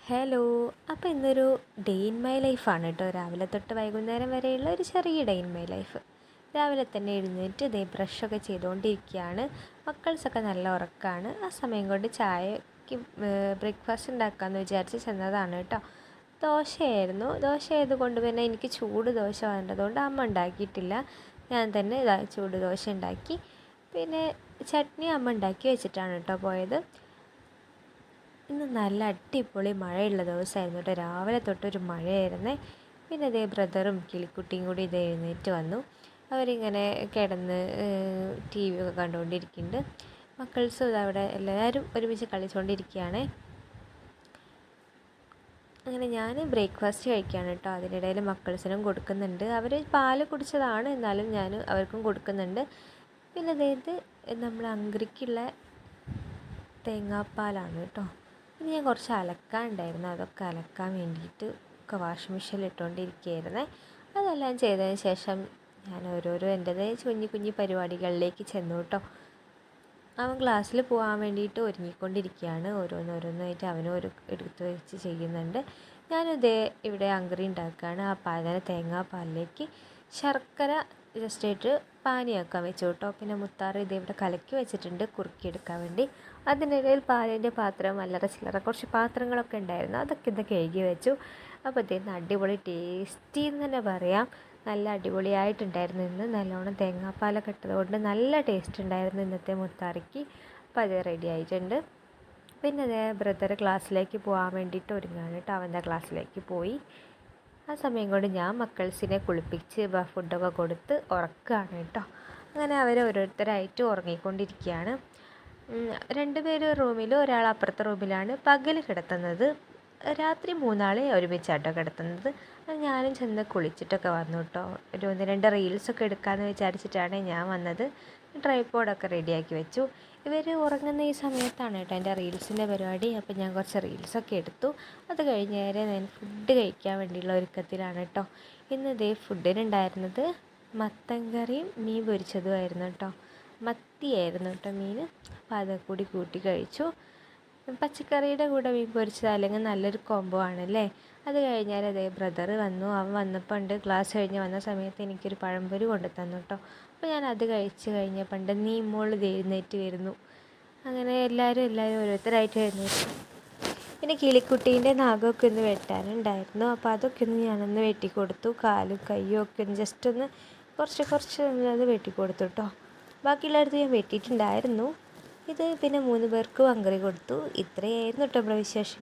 Hello. അപ്പോൾ ഇന്നൊരു day in my ലൈഫാണ് കേട്ടോ. രാവിലെ തൊട്ട് വൈകുന്നേരം വരെയുള്ള ഒരു ചെറിയ ഡേ ഇൻ മൈ ലൈഫ്. രാവിലെ തന്നെ എഴുന്നേറ്റ് ബ്രഷൊക്കെ ചെയ്തുകൊണ്ടിരിക്കുകയാണ്. മക്കൾസൊക്കെ നല്ല ഉറക്കമാണ്. ആ സമയം കൊണ്ട് ചായക്ക് ബ്രേക്ക്ഫാസ്റ്റ് ഉണ്ടാക്കാമെന്ന് വിചാരിച്ച് ചെന്നതാണ് കേട്ടോ. ദോശയായിരുന്നു. ദോശ ആയതുകൊണ്ട് പിന്നെ എനിക്ക് ചൂട് ദോശ വേണ്ടതുകൊണ്ട് അമ്മ ഉണ്ടാക്കിയിട്ടില്ല. ഞാൻ തന്നെ ചൂട് ദോശ ഉണ്ടാക്കി. പിന്നെ ചട്നി അമ്മ ഉണ്ടാക്കി വെച്ചിട്ടാണ് കേട്ടോ പോയത്. ഇന്ന് നല്ല അടിപൊളി മഴയുള്ള ദിവസമായിരുന്നു കേട്ടോ. രാവിലെ തൊട്ടൊരു മഴയായിരുന്നേ. പിന്നെ ബ്രദറും കിളിക്കുട്ടിയും കൂടി എഴുന്നേറ്റ് വന്നു. അവരിങ്ങനെ കിടന്ന് ടി വി ഒക്കെ കണ്ടുകൊണ്ടിരിക്കുന്നുണ്ട്. മക്കൾസും അവിടെ എല്ലാവരും ഒരുമിച്ച് കളിച്ചുകൊണ്ടിരിക്കുകയാണ്. അങ്ങനെ ഞാൻ ബ്രേക്ക്ഫാസ്റ്റ് കഴിക്കുകയാണ് കേട്ടോ. അതിനിടയിൽ മക്കൾസിനും കൊടുക്കുന്നുണ്ട്. അവർ പാല് കുടിച്ചതാണ്, എന്നാലും ഞാൻ അവർക്കും കൊടുക്കുന്നുണ്ട്. പിന്നെ ഇത് നമ്മൾ അങ്കരിക്കുള്ള തേങ്ങാപ്പാലാണ് കേട്ടോ. ഇനി ഞാൻ കുറച്ച് അലക്കാനുണ്ടായിരുന്നു. അതൊക്കെ അലക്കാൻ വേണ്ടിയിട്ട് ഒക്കെ വാഷിംഗ് മെഷീനിൽ ഇട്ടുകൊണ്ടിരിക്കുകയായിരുന്നേ. അതെല്ലാം ചെയ്തതിന് ശേഷം ഞാൻ ഓരോരോ എൻ്റേതായ കുഞ്ഞു കുഞ്ഞു പരിപാടികളിലേക്ക് ചെന്നു കേട്ടോ. അവൻ ക്ലാസ്സിൽ പോകാൻ വേണ്ടിയിട്ട് ഒരുങ്ങിക്കൊണ്ടിരിക്കുകയാണ്. ഓരോന്നോരോന്നായിട്ട് അവനും എടുത്ത് വെച്ച് ചെയ്യുന്നുണ്ട്. ഇവിടെ അങ്കറി ഉണ്ടാക്കുകയാണ്. ആ തേങ്ങാപ്പാലിലേക്ക് ശർക്കര ജസ്റ്റായിട്ട് പാനിയാക്കാൻ വെച്ചു കേട്ടോ. പിന്നെ മുത്താറ് ഇവിടെ കലക്കി വെച്ചിട്ടുണ്ട് കുറുക്കിയെടുക്കാൻ വേണ്ടി. അതിനിടയിൽ പാലിൻ്റെ പാത്രം അല്ലറ ചില്ലറ കുറച്ച് പാത്രങ്ങളൊക്കെ ഉണ്ടായിരുന്നു. അതൊക്കെ കഴുകി വെച്ചു. അപ്പോൾ അടിപൊളി ടേസ്റ്റി എന്ന് തന്നെ പറയാം. നല്ല അടിപൊളിയായിട്ടുണ്ടായിരുന്നു. ഇന്ന് നല്ലോണം തേങ്ങാപ്പാലൊക്കെ ഇട്ടതുകൊണ്ട് നല്ല ടേസ്റ്റ് ഉണ്ടായിരുന്നു ഇന്നത്തെ മുത്താറിക്ക്. അപ്പോൾ അത് റെഡി ആയിട്ടുണ്ട്. പിന്നെ ബ്രദർ ക്ലാസ്സിലേക്ക് പോകാൻ വേണ്ടിയിട്ട് ഒരുങ്ങാണ് കേട്ടോ. അവൻ്റെ ക്ലാസ്സിലേക്ക് പോയി. ആ സമയം കൊണ്ട് ഞാൻ മക്കൾസിനെ കുളിപ്പിച്ച് ഫുഡൊക്കെ കൊടുത്ത് ഉറക്കുകയാണ് കേട്ടോ. അങ്ങനെ അവർ ഓരോരുത്തരായിട്ട് ഉറങ്ങിക്കൊണ്ടിരിക്കുകയാണ്. 2 പേര് റൂമിൽ, ഒരാൾ അപ്പുറത്തെ റൂമിലാണ് പകൽ കിടത്തുന്നത്. രാത്രി 3 ഒരുമിച്ചാട്ടോ കിടത്തുന്നത്. ഞാനും ചെന്ന് കുളിച്ചിട്ടൊക്കെ വന്നു കേട്ടോ. ഒരു 1-2 റീൽസൊക്കെ എടുക്കാമെന്ന് വിചാരിച്ചിട്ടാണ് ഞാൻ വന്നത്. ട്രൈപോഡൊക്കെ റെഡിയാക്കി വെച്ചു. ഇവർ ഉറങ്ങുന്ന ഈ സമയത്താണ് കേട്ടോ എൻ്റെ റീൽസിൻ്റെ പരിപാടി. അപ്പോൾ ഞാൻ കുറച്ച് റീൽസൊക്കെ എടുത്തു. അത് കഴിഞ്ഞ് ഞാൻ ഫുഡ് കഴിക്കാൻ വേണ്ടിയുള്ള ഒരുക്കത്തിലാണ് കേട്ടോ. ഇന്ന് ഫുഡിനുണ്ടായിരുന്നത് മത്തൻ കറിയും മീൻ പൊരിച്ചതുമായിരുന്നു കേട്ടോ. മത്തിയായിരുന്നു കേട്ടോ മീൻ. അപ്പോൾ അതൊക്കെ കൂടി കൂട്ടി കഴിച്ചു. പച്ചക്കറിയുടെ കൂടെ മീൻ പൊരിച്ചത് അല്ലെങ്കിൽ നല്ലൊരു കോംബോ ആണല്ലേ. അത് കഴിഞ്ഞാൽ ബ്രദർ വന്നു. അവൻ വന്നപ്പോൾ ക്ലാസ് കഴിഞ്ഞ് വന്ന സമയത്ത് എനിക്കൊരു പഴംപൊരി കൊണ്ടു തന്നു കേട്ടോ. അപ്പോൾ ഞാൻ അത് കഴിച്ച് കഴിഞ്ഞപ്പോൾ നീ മോള് എഴുന്നേറ്റ് വരുന്നു. അങ്ങനെ എല്ലാവരും ഓരോരുത്തരായിട്ട് എഴുന്നേറ്റു. പിന്നെ കിളിക്കുട്ടീൻ്റെ നാഗമൊക്കെ ഒന്ന് വെട്ടാനുണ്ടായിരുന്നു. അപ്പോൾ അതൊക്കെ ഒന്ന് ഞാനൊന്ന് വെട്ടിക്കൊടുത്തു. കാലും കയ്യും ഒക്കെ ഒന്ന് ജസ്റ്റ് ഒന്ന് കുറച്ച് അത് വെട്ടിക്കൊടുത്തു കേട്ടോ. ബാക്കിയുള്ളവർക്ക് ഞാൻ വെട്ടിയിട്ടുണ്ടായിരുന്നു. പിന്നെ 3 പേർക്കും അങ്കറി കൊടുത്തു. ഇത്രയായിരുന്നു കേട്ടോ നമ്മുടെ വിശേഷം.